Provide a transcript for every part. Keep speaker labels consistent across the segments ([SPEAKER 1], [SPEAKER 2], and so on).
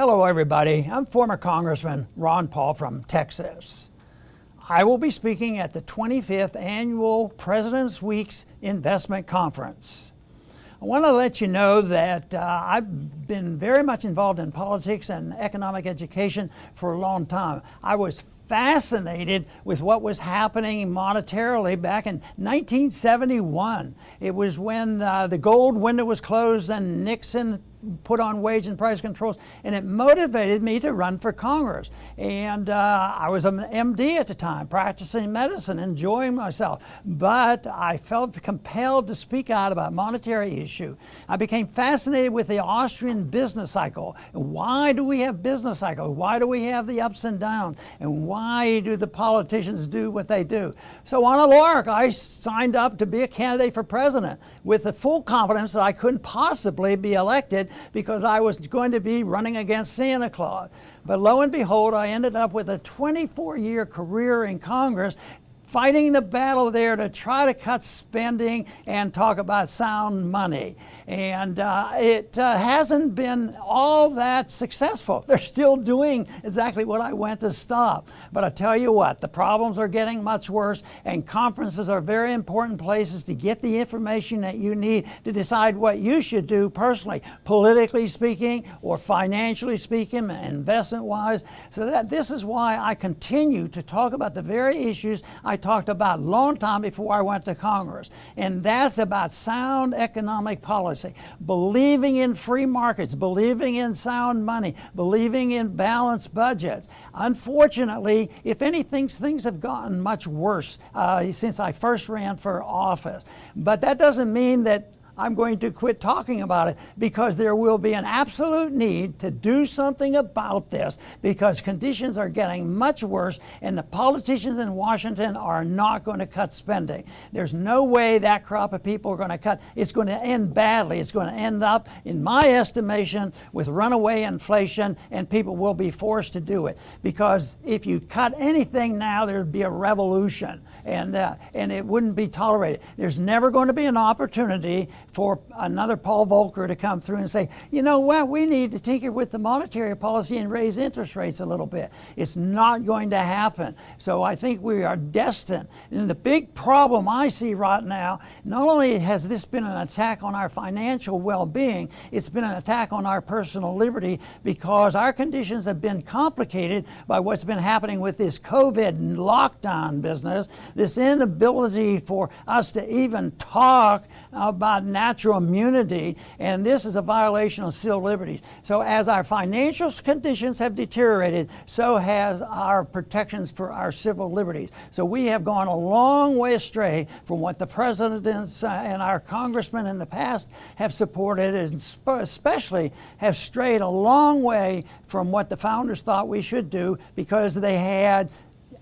[SPEAKER 1] Hello everybody, I'm former Congressman Ron Paul from Texas. I will be speaking at the 25th Annual President's Week's Investment Conference. I want to let you know that I've been very much involved in politics and economic education for a long time. I was fascinated with what was happening monetarily back in 1971. It was when the gold window was closed and Nixon put on wage and price controls, and it motivated me to run for Congress. And I was an MD at the time, practicing medicine, enjoying myself, but I felt compelled to speak out about monetary issue. I became fascinated with the Austrian business cycle. Why do we have business cycles? Why do we have the ups and downs? And why do the politicians do what they do? So on a lark, I signed up to be a candidate for president with the full confidence that I couldn't possibly be elected because I was going to be running against Santa Claus. But lo and behold, I ended up with a 24-year career in Congress, fighting the battle there to try to cut spending and talk about sound money. And it hasn't been all that successful. They're still doing exactly what I went to stop. But I tell you what, the problems are getting much worse, and conferences are very important places to get the information that you need to decide what you should do personally, politically speaking or financially speaking, investment-wise. So that this is why I continue to talk about the very issues I talked about a long time before I went to Congress, and that's about sound economic policy, believing in free markets, believing in sound money, believing in balanced budgets. Unfortunately, if anything, things have gotten much worse since I first ran for office, but that doesn't mean that I'm going to quit talking about it, because there will be an absolute need to do something about this, because conditions are getting much worse and the politicians in Washington are not going to cut spending. There's no way that crop of people are going to cut. It's going to end badly. It's going to end up, in my estimation, with runaway inflation, and people will be forced to do it, because if you cut anything now, there'd be a revolution, and it wouldn't be tolerated. There's never going to be an opportunity for another Paul Volcker to come through and say, you know what, we need to tinker with the monetary policy and raise interest rates a little bit. It's not going to happen. So I think we are destined. And the big problem I see right now, not only has this been an attack on our financial well-being, it's been an attack on our personal liberty, because our conditions have been complicated by what's been happening with this COVID lockdown business, this inability for us to even talk about natural immunity, and this is a violation of civil liberties. So as our financial conditions have deteriorated, so has our protections for our civil liberties. So we have gone a long way astray from what the presidents and our congressmen in the past have supported, and especially have strayed a long way from what the founders thought we should do, because they had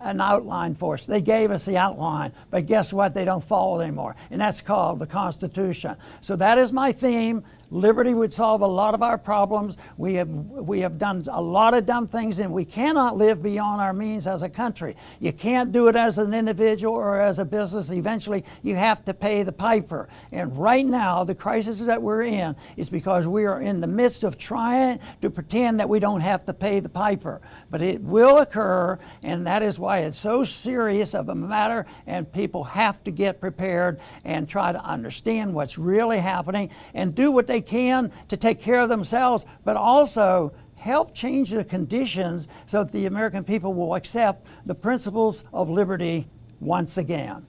[SPEAKER 1] an outline for us. They gave us the outline, but guess what? They don't follow it anymore, and that's called the Constitution. So that is my theme. Liberty would solve a lot of our problems. We have done a lot of dumb things, and we cannot live beyond our means as a country. You can't do it as an individual or as a business. Eventually, you have to pay the piper. And right now, the crisis that we're in is because we are in the midst of trying to pretend that we don't have to pay the piper. But it will occur, and that is why it's so serious of a matter, and people have to get prepared and try to understand what's really happening and do what they can to take care of themselves, but also help change the conditions so that the American people will accept the principles of liberty once again.